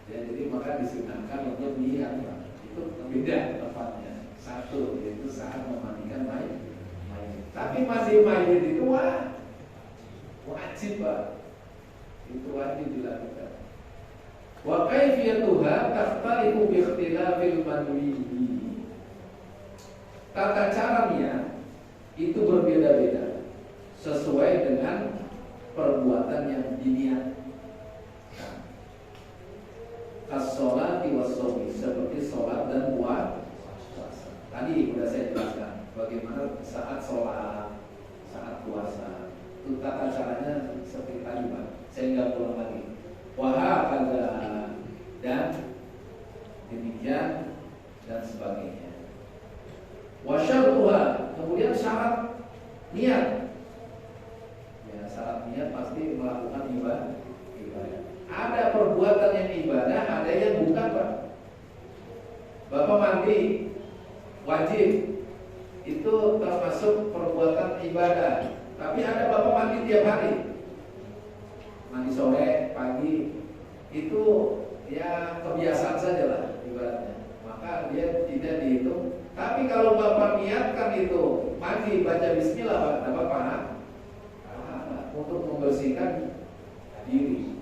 Ya, jadi maka disunahkan untuk niat, itu beda tepatnya. Satu yaitu saat memandikan mayit. Tapi masih mayit itu wajib, Pak. Itu wajib dilakukan. Wa kaifiyatuha takhtalifu bi ikhtilafil manwiyi. Tata caranya itu berbeda-beda sesuai dengan perbuatan yang diniat. As-sholati was-shaumi, seperti sholat dan puasa. Tadi sudah saya jelaskan bagaimana saat sholat, saat puasa. Itu tata caranya seperti tadi, Pak. Saya nggak pulang lagi. Wahakala dan demikian dan sebagainya. Wasyartuha, kemudian syarat niat. Ya, syarat niat pasti melakukan ibadah. Ada perbuatan yang ibadah, ada yang bukan, Pak. Bapak mandi wajib, itu termasuk perbuatan ibadah. Tapi ada bapak mandi tiap hari, mandi sore, pagi, itu ya kebiasaan saja lah ibaratnya. Maka dia tidak dihitung. Tapi kalau bapak niatkan itu mandi baca bismillah, Pak, dapat pahala untuk membersihkan diri.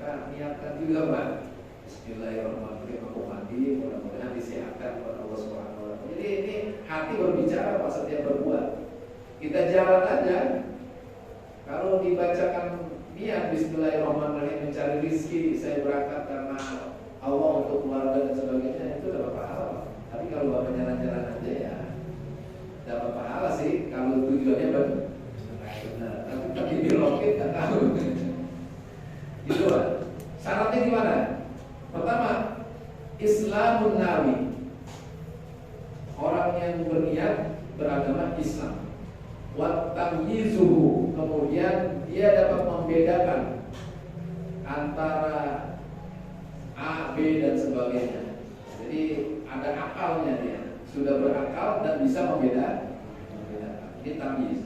Niatkan juga, Pak. Bismillahirrahmanirrahim, aku mandi, mudah-mudahan disehatkan oleh Allah Subhanahu wa taala. Jadi ini hati berbicara, Pak, setiap berbuat. Kita jalan aja. Kalau dibacakan niat Bismillahirrahmanirrahim mencari rezeki, saya berangkat karena Allah untuk keluarga dan sebagainya, itu dapat pahala, Pak. Tapi kalau Bapak jalan-jalan aja ya dapat pahala sih kalau tujuannya benar. Tapi di roket nggak tahu. Gitu, Pak. Syaratnya gimana? Pertama, Islamun nawi. Orang yang berniat beragama Islam. Wa tamyizuhu, kemudian dia dapat membedakan antara A, B dan sebagainya. Jadi ada akalnya dia, sudah berakal dan bisa membedakan. Ini tamyiz.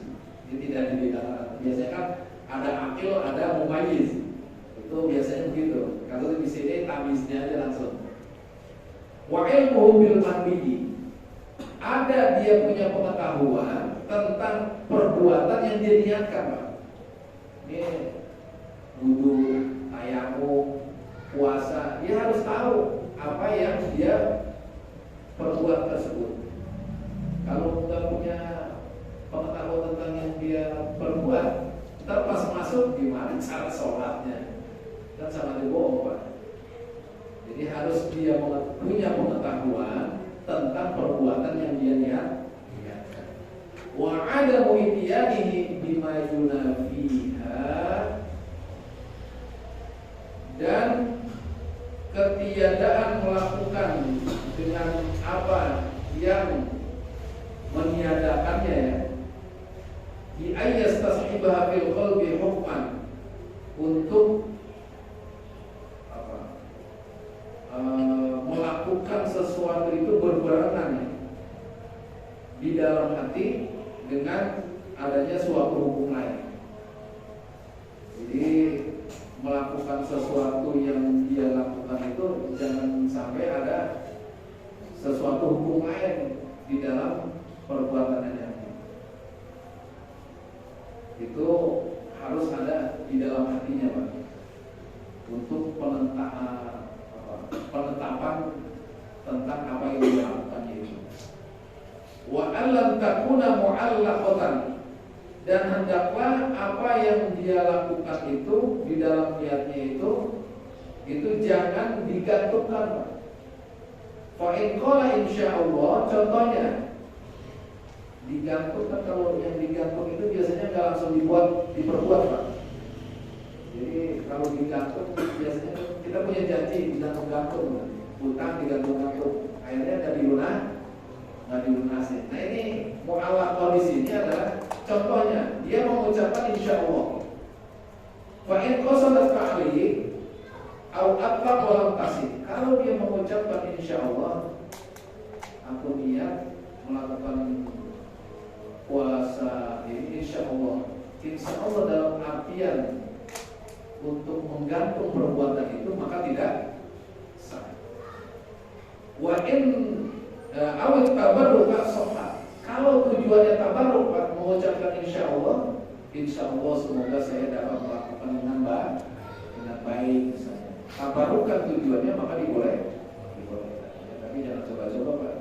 Ini tidak dibedakan. Biasanya kan ada akil, ada mumayyiz. Itu biasanya begitu. Kalau di sini tamiznya aja langsung. Wa ilmuhu bil manbiyi. Ada dia punya pengetahuan tentang perbuatan yang dia niatkan, Pak. Ini wudu, tayamum, puasa, dia harus tahu apa yang dia perbuat tersebut. Kalau nggak punya pengetahuan tentang yang dia perbuat, ntar pas masuk gimana cara sholatnya? Dan sama dia bohong, Pak. Jadi harus dia punya pengetahuan tentang perbuatan yang dia niatkan. Wa adamu itiyanihi bima yunafiha, dan ketiadaan melakukan dengan apa yang meniadakannya, ya. Bi ayyastashibaha fil qalbi hukman, untuk melakukan sesuatu itu berbarengan di dalam hati dengan adanya suatu hukum lain. Jadi melakukan sesuatu yang dia lakukan itu jangan sampai ada sesuatu hukum lain di dalam perbuatannya. Itu harus ada di dalam hatinya, Pak, untuk penetapan tentang apa yang dilakukannya itu. Wa allam takuna mu'allaqatan, dan hendaklah apa yang dia lakukan itu di dalam niatnya itu jangan digantungkan. Fa in qala insyaallah, contohnya digantungkan. Kalau yang digantung itu biasanya nggak langsung diperbuat, Pak. Jadi kalau digantung biasanya kita punya janji digantung-gantung, utang digantung-gantung, akhirnya nggak dilunasi. Nah ini mu'allaqah di sini adalah contohnya, dia mengucapkan insyaallah. Fa in qasadat fa'ali au attaq wa lam tasih. Kalau dia mengucapkan insyaallah, aku niat melakukan puasa ini insyaallah dalam artian untuk menggantung perbuatan itu Fa'in awit tabarruk as-sohha. Kalau tujuannya tabarruk, mengucapkan insya Allah semoga saya dapat melakukan dengan baik misalnya. Tabarruk kan tujuannya, maka dibolehkan. Tapi jangan coba-coba Pak.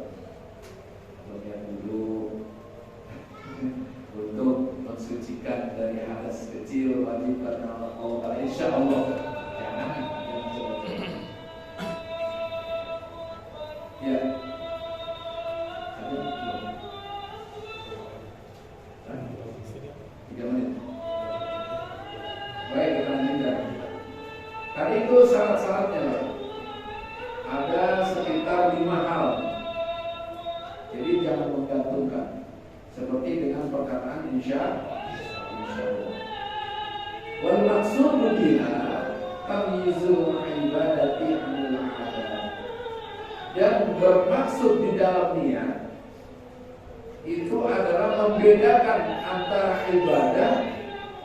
Lihat dulu untuk mensucikan dari hadas kecil wajib karena Allah insya Allah. Jangan coba-coba. Ya. Ada 3 menit. Baik, kita lanjutkan. Tadi itu syarat-syaratnya Pak. Ada sekitar 5 hal. Jadi jangan menggantungkan. Seperti dengan perkataan insya Allah. Wal maqsudu biha tamyizul ibadati 'anil 'adat. Dan bermaksud di dalam niat itu adalah membedakan antara ibadah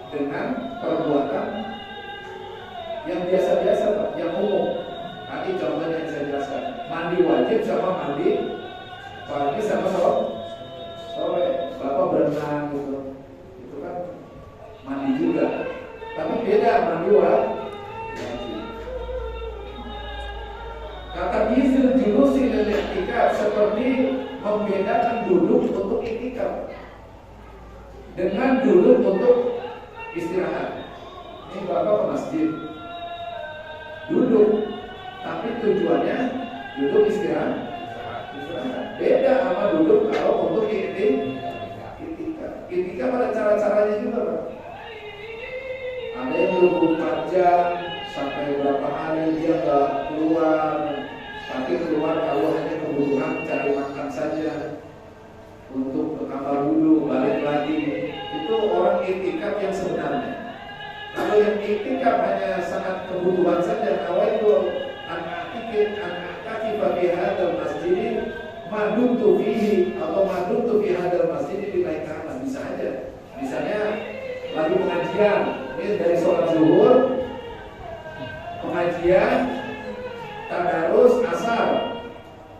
dengan perbuatan yang biasa-biasa Pak, yang umum. Tadi contohnya yang saya jelaskan, mandi wajib sama mandi pagi sama sore. Bapak berenang gitu, itu kan mandi juga. Tapi beda mandi wajib. Kata bizil julusi lil i'tikaf seperti membedakan duduk untuk i'tikaf dengan duduk untuk istirahat. Ini Bapak ke masjid, duduk, tapi tujuannya duduk istirahat. Beda sama duduk kalau untuk i'tikaf. I'tikaf ada cara-caranya juga Pak. Ada yang 24 jam sampai berapa hari dia nggak keluar, tapi keluar kalau hanya kebutuhan cari makan saja, untuk ke kamar dulu balik lagi. Itu orang i'tikaf yang sebenarnya. Kalau yang i'tikaf hanya sangat kebutuhan saja, kalau itu anak-anak bagi hadal masjid madumtu fihi atau madumtu fi hadal masjid bilai kana, bisa aja. Misalnya lagi pengajian, ini dari sholat zuhur, pengajian, tadarus, asar,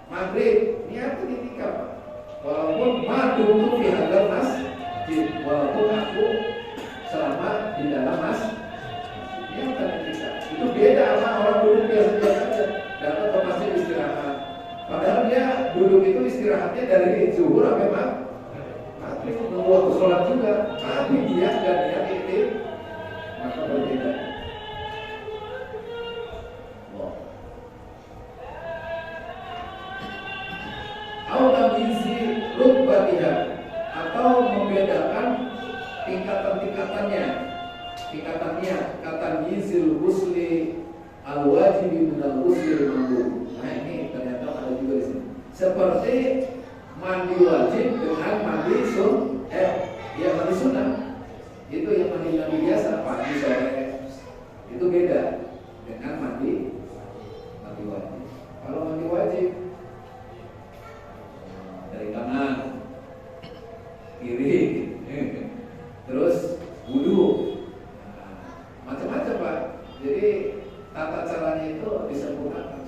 maghrib, niat i'tikaf. Walaupun madumtu fi hadal masjid, walaupun aku selama di dalam masjid, niat i'tikaf. Itu beda sama orang duduk biasa-biasa saja, datang ke masjid istirahat. Padahal dia duduk itu istirahatnya dari zuhur sampai maghrib, nunggu waktu sholat juga. Tapi dia dan niat itu maka berbeda. Al-tamyizi rutbatiha, atau membedakan tingkatan-tingkatannya. Tingkatannya kata yizil husli al-wajibi minal husli al-mandub. Nah ini ternyata ada juga di sini. Seperti mandi wajib dengan mandi mandi sunnah. Itu yang mandi biasa pagi sore. Itu beda dengan mandi wajib. Kalau mandi wajib dari kanan, kiri, terus wudu, macam-macam Pak. Jadi tata caranya itu disempurnakan.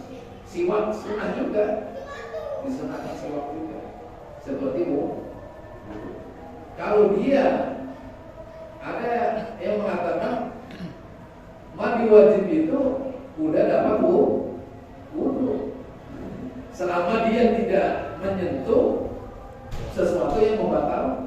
Siwak sunnah juga, disunahkan siwak juga. Seperti kalau dia ada yang mengatakan mandi wajib itu udah dapat wudu selama dia tidak menyentuh sesuatu yang membatalkan.